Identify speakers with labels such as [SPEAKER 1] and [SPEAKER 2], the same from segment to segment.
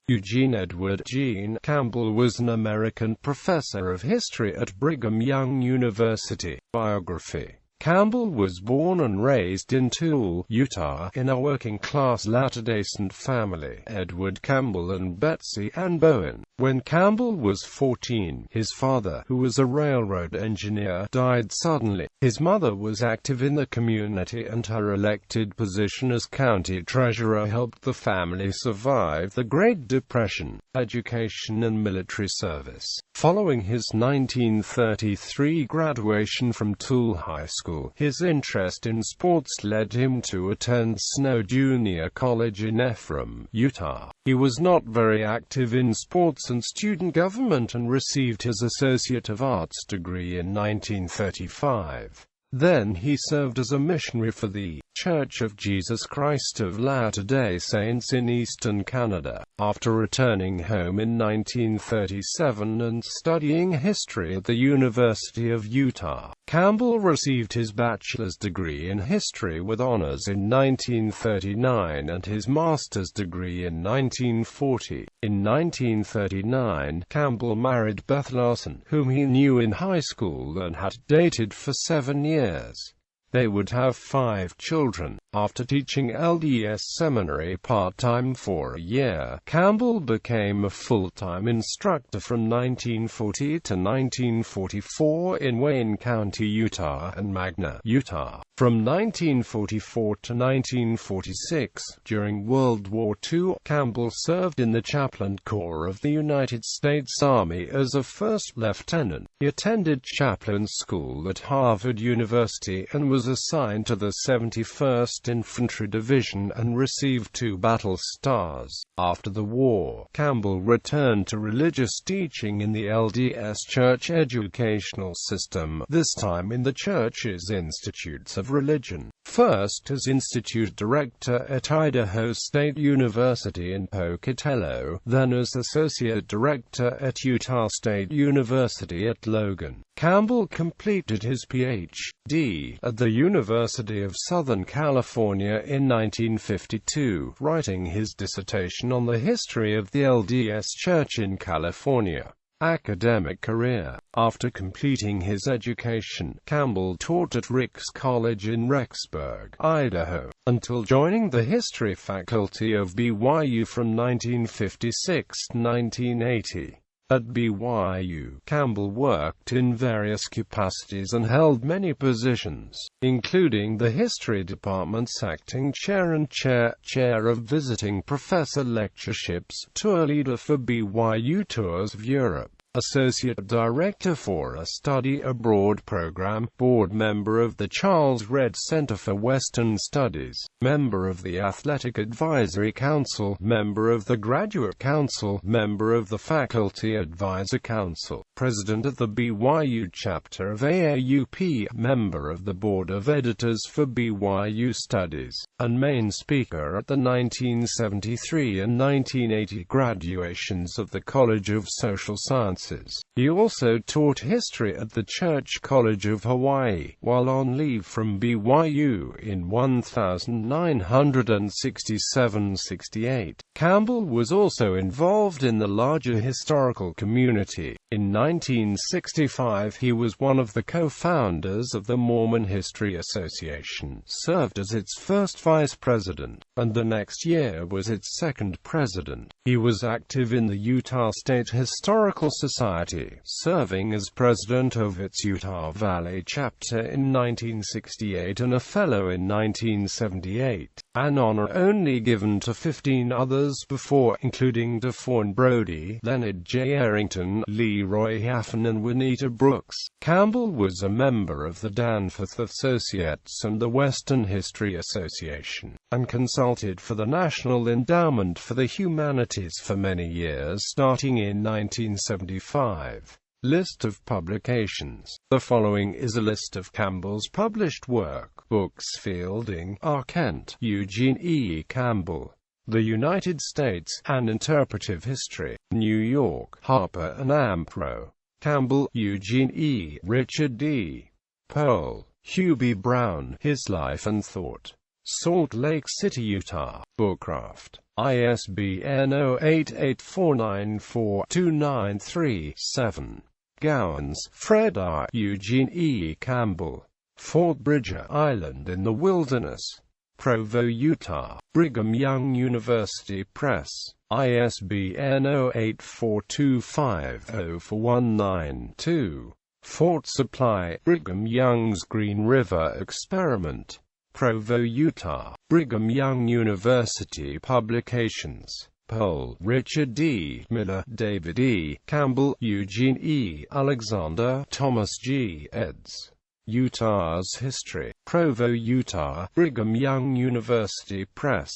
[SPEAKER 1] Eugene Edward Gene Campbell was an American professor of history at Brigham Young University. Biography. Campbell was born and raised in Toole, Utah, in a working-class Latter-day Saint family. Edward Campbell and Betsy Ann Bowen. When Campbell was 14, his father, who was a railroad engineer, died suddenly. His mother was active in the community, and her elected position as county treasurer helped the family survive the Great Depression, education and military service. Following his 1933 graduation from Toole High School, his interest in sports led him to attend Snow Junior College in Ephraim, Utah. He was not very active in sports and student government and received his Associate of Arts degree in 1935. Then he served as a missionary for the Church of Jesus Christ of Latter-day Saints in eastern Canada. After returning home in 1937 and studying history at the University of Utah, Campbell received his bachelor's degree in history with honors in 1939 and his master's degree in 1940. In 1939, Campbell married Beth Larson, whom he knew in high school and had dated for 7 years. They would have 5 children. After teaching LDS seminary part-time for a year, Campbell became a full-time instructor from 1940 to 1944 in Wayne County, Utah and Magna, Utah. From 1944 to 1946, during World War II, Campbell served in the Chaplain Corps of the United States Army as a first lieutenant. He attended chaplain school at Harvard University and was assigned to the 71st Infantry Division and received 2 battle stars. After the war, Campbell returned to religious teaching in the LDS Church educational system, this time in the Church's Institutes of Religion. First as Institute Director at Idaho State University in Pocatello, then as Associate Director at Utah State University at Logan. Campbell completed his Ph.D. at the University of Southern California in 1952, writing his dissertation on the history of the LDS Church in California. Academic career. After completing his education, Campbell taught at Ricks College in Rexburg, Idaho, until joining the history faculty of BYU from 1956 to 1980. At BYU, Campbell worked in various capacities and held many positions, including the History Department's acting chair and chair of visiting professor lectureships, tour leader for BYU Tours of Europe, Associate Director for a Study Abroad program, board member of the Charles Redd Center for Western Studies, member of the Athletic Advisory Council, member of the Graduate Council, member of the Faculty Advisor Council, president of the BYU chapter of AAUP, member of the Board of Editors for BYU Studies, and main speaker at the 1973 and 1980 graduations of the College of Social Sciences. He also taught history at the Church College of Hawaii, while on leave from BYU in 1967–68. Campbell was also involved in the larger historical community. In 1965 he was one of the co-founders of the Mormon History Association, served as its first vice president, and the next year was its second president. He was active in the Utah State Historical Society, serving as president of its Utah Valley chapter in 1968 and a fellow in 1978, an honor only given to 15 others before, including DeForn Brody, Leonard J. Arrington, Leroy Haffen and Juanita Brooks. Campbell was a member of the Danforth Associates and the Western History Association, and consulted for the National Endowment for the Humanities for many years starting in 1975. List of publications. The following is a list of Campbell's published work. Books. Fielding, R. Kent, Eugene E. Campbell. The United States, An Interpretive History. New York, Harper & Ampro. Campbell, Eugene E. Richard D. Pearl, Hugh B. Brown, His Life and Thought. Salt Lake City, Utah. Bookcraft. ISBN 0884942937. Gowans, Fred R. Eugene E. Campbell. Fort Bridger Island in the Wilderness. Provo, Utah. Brigham Young University Press. ISBN 0842504192. Fort Supply, Brigham Young's Green River Experiment. Provo, Utah. Brigham Young University Publications. Pohl, Richard D. Miller, David E. Campbell, Eugene E. Alexander, Thomas G. eds. Utah's History. Provo, Utah. Brigham Young University Press.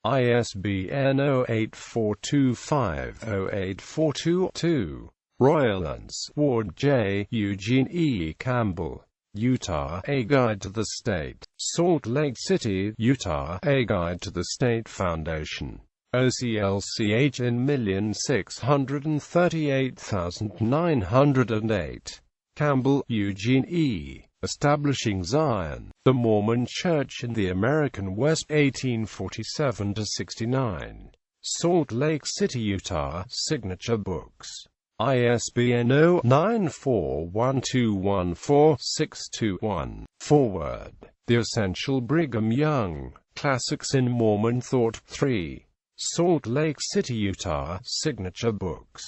[SPEAKER 1] ISBN 0842508422. Roylands, Ward J. Eugene E. Campbell. Utah, A Guide to the State. Salt Lake City, Utah, A Guide to the State Foundation. OCLCH in 1,638,908. Campbell, Eugene E. Establishing Zion, the Mormon Church in the American West, 1847–69. Salt Lake City, Utah, Signature Books. ISBN 0-941214621. Forward. The Essential Brigham Young, Classics in Mormon Thought, 3. Salt Lake City, Utah, Signature Books.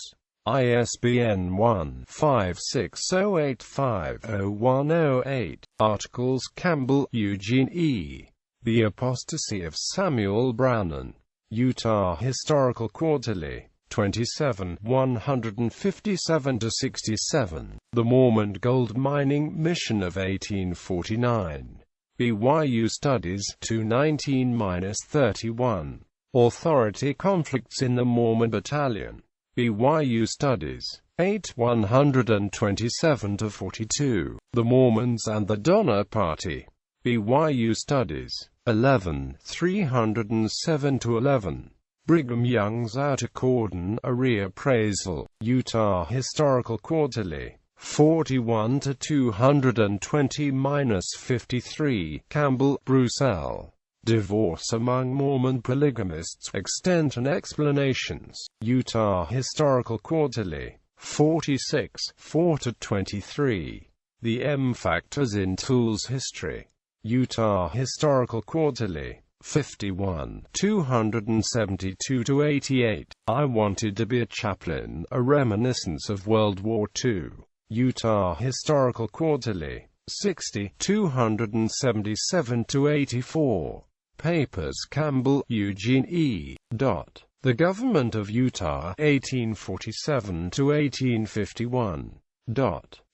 [SPEAKER 1] ISBN 1-560850108. Articles. Campbell, Eugene E. The Apostasy of Samuel Brannan. Utah Historical Quarterly. 27, 157–67. The Mormon Gold Mining Mission of 1849. BYU Studies, 219–31. Authority Conflicts in the Mormon Battalion. BYU Studies. 8, 127–42. The Mormons and the Donner Party. BYU Studies. 11, 307–11. Brigham Young's Outer Cordon, a Reappraisal. Utah Historical Quarterly. 41–220–53. Campbell, Bruce L. Divorce Among Mormon Polygamists, Extent and Explanations. Utah Historical Quarterly. 46, 4–23. The M Factors in Tools History. Utah Historical Quarterly. 51, 272–88. I Wanted to Be a Chaplain, a Reminiscence of World War II. Utah Historical Quarterly. 60, 277–84. Papers. Campbell, Eugene E. The Government of Utah, 1847–1851.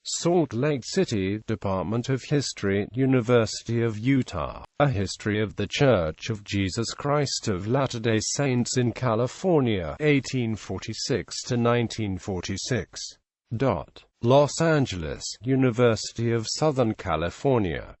[SPEAKER 1] Salt Lake City, Department of History, University of Utah. A History of the Church of Jesus Christ of Latter-day Saints in California, 1846–1946. Los Angeles, University of Southern California.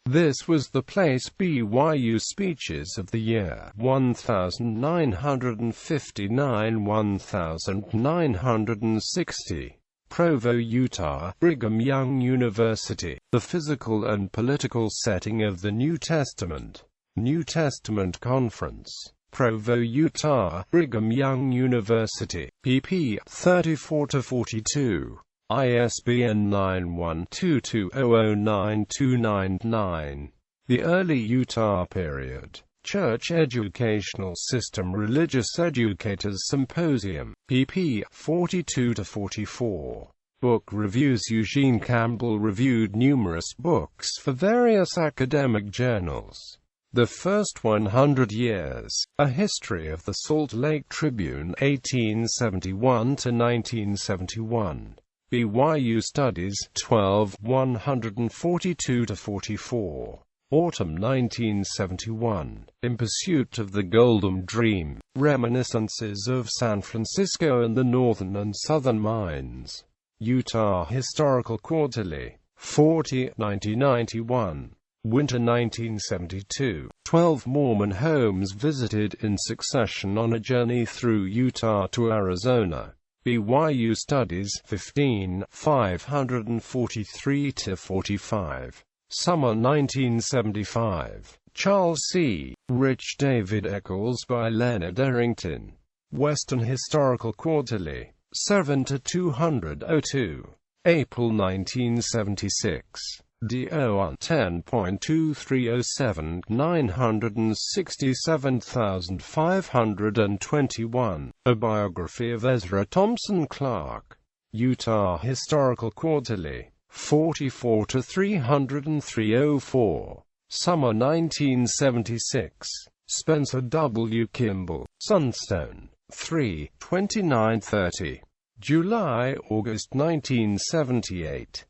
[SPEAKER 1] This was the place. BYU Speeches of the Year 1959–1960. Provo, Utah. Brigham Young University. The Physical and Political Setting of the New Testament. New Testament Conference. Provo, Utah. Brigham Young University. pp. 34–42. ISBN 9122009299. The Early Utah Period. Church Educational System Religious Educators Symposium. pp. 42–44. Book Reviews. Eugene Campbell reviewed numerous books for various academic journals. The First 100 Years, A History of the Salt Lake Tribune, 1871–1971. BYU Studies, 12, 142–44. Autumn 1971. In Pursuit of the Golden Dream. Reminiscences of San Francisco and the Northern and Southern Mines. Utah Historical Quarterly. 40, 1991. Winter 1972. 12 Mormon homes visited in succession on a journey through Utah to Arizona. BYU Studies. 15, 543–45. Summer 1975. Charles C. Rich, David Eccles by Leonard Errington. Western Historical Quarterly. 7-202. April 1976. D.O. on 10.2307, 967,521. A Biography of Ezra Thompson Clarke. Utah Historical Quarterly. 44-30304. Summer 1976. Spencer W. Kimball. Sunstone. 3, 2930. July-August 1978.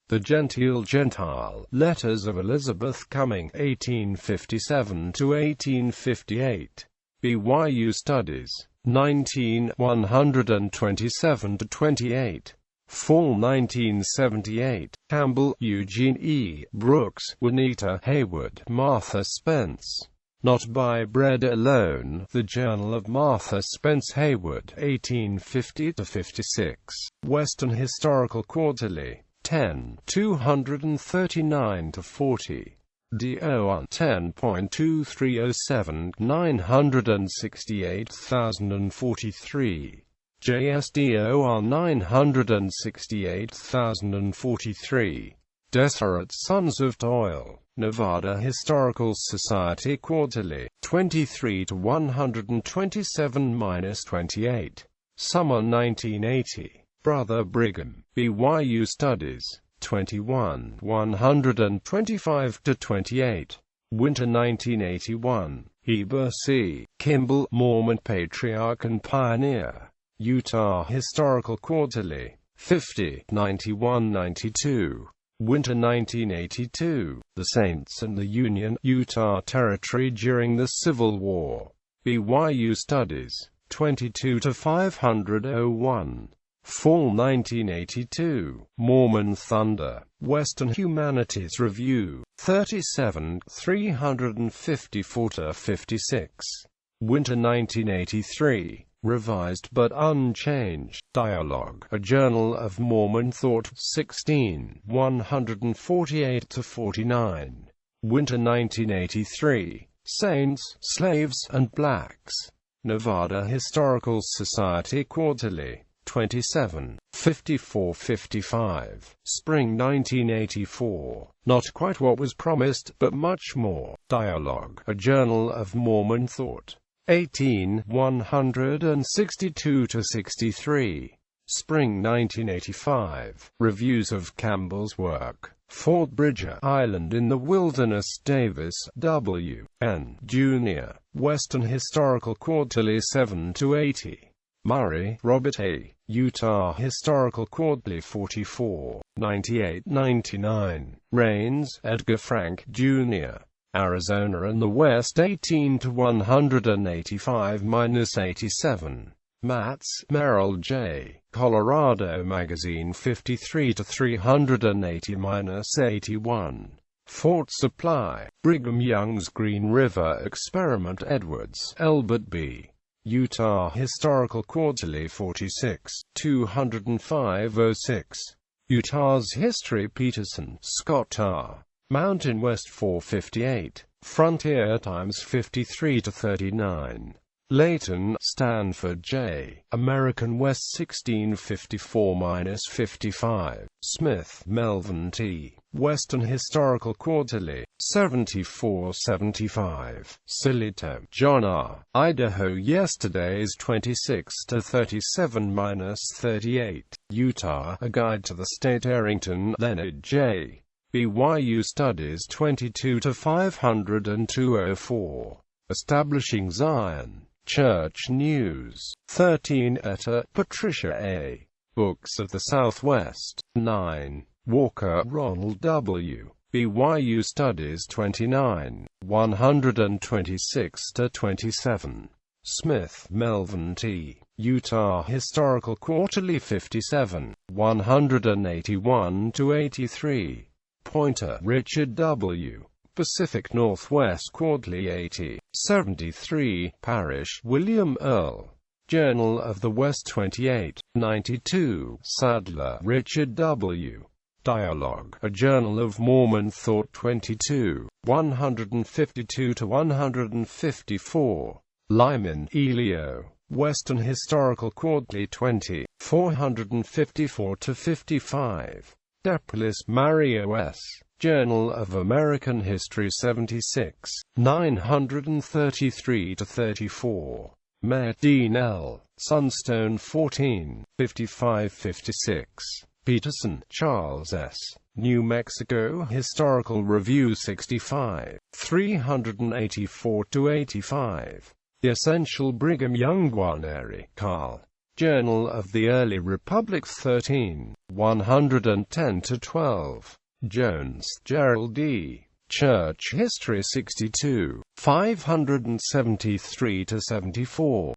[SPEAKER 1] The Gentile Gentile. Letters of Elizabeth Cumming, 1857-1858. BYU Studies. 19, 127-28. Fall 1978. Campbell, Eugene E. Brooks, Juanita Haywood, Martha Spence. Not by Bread Alone. The Journal of Martha Spence Haywood, 1850-56. Western Historical Quarterly. 10, 239-40. D.O. on 10.2307, 968,043. JSDO on 968,043. Deseret Sons of Toil. Nevada Historical Society Quarterly. 23-127-28. Summer 1980. Brother Brigham. BYU Studies. 21, 125-28. Winter 1981. Heber C. Kimball, Mormon Patriarch and Pioneer. Utah Historical Quarterly. 50, 91-92. Winter 1982. The Saints and the Union, Utah Territory during the Civil War. BYU Studies. 22-501. Fall 1982. Mormon Thunder. Western Humanities Review. 37, 354-56. Winter 1983. Revised but unchanged. Dialogue. A Journal of Mormon Thought. 16, 148-49. Winter 1983. Saints, Slaves, and Blacks. Nevada Historical Society Quarterly. 27, 54-55. Spring 1984. Not quite what was promised, but much more. Dialogue. A Journal of Mormon Thought. 18, 162-63. Spring 1985. Reviews of Campbell's work. Fort Bridger Island in the Wilderness. Davis, W. N. Jr. Western Historical Quarterly. 7-80. Murray, Robert A. Utah Historical Quarterly. 44, 98-99. Raines, Edgar Frank, Jr. Arizona and the West. 18-185-87. Matz, Merrill J. Colorado Magazine. 53-380-81. Fort Supply. Brigham Young's Green River Experiment. Edwards, Elbert B. Utah Historical Quarterly. 46, 205-06. Utah's History. Peterson, Scott R. Mountain West. 458. Frontier Times. 53-39. Layton, Stanford J. American West. 1654-55. Smith, Melvin T. Western Historical Quarterly. 74-75. Silito, John R. Idaho Yesterday's 26-37-38. Utah, A Guide to the State. Errington, Leonard J. BYU Studies. 22-502-04. Establishing Zion. Church News. 13. Etta, Patricia A. Books of the Southwest. 9. Walker, Ronald W. BYU Studies. 29, 126-27. Smith, Melvin T. Utah Historical Quarterly. 57, 181-83. Pointer, Richard W. Pacific Northwest Quarterly. 80, 73. Parrish, William Earl. Journal of the West. 28, 92. Sadler, Richard W. Dialogue, A Journal of Mormon Thought 22, 152–154. Lyman, Elio. Western Historical Quarterly 20, 454–55. Deprelis, Mario S. Journal of American History 76, 933–34. Mayer, Dean L. Sunstone 14, 55–56. Peterson, Charles S. New Mexico Historical Review 65, 384–85. The Essential Brigham Young Guarneri, Carl. Journal of the Early Republic 13, 110–12. Jones, Gerald E. Church History 62, 573–74.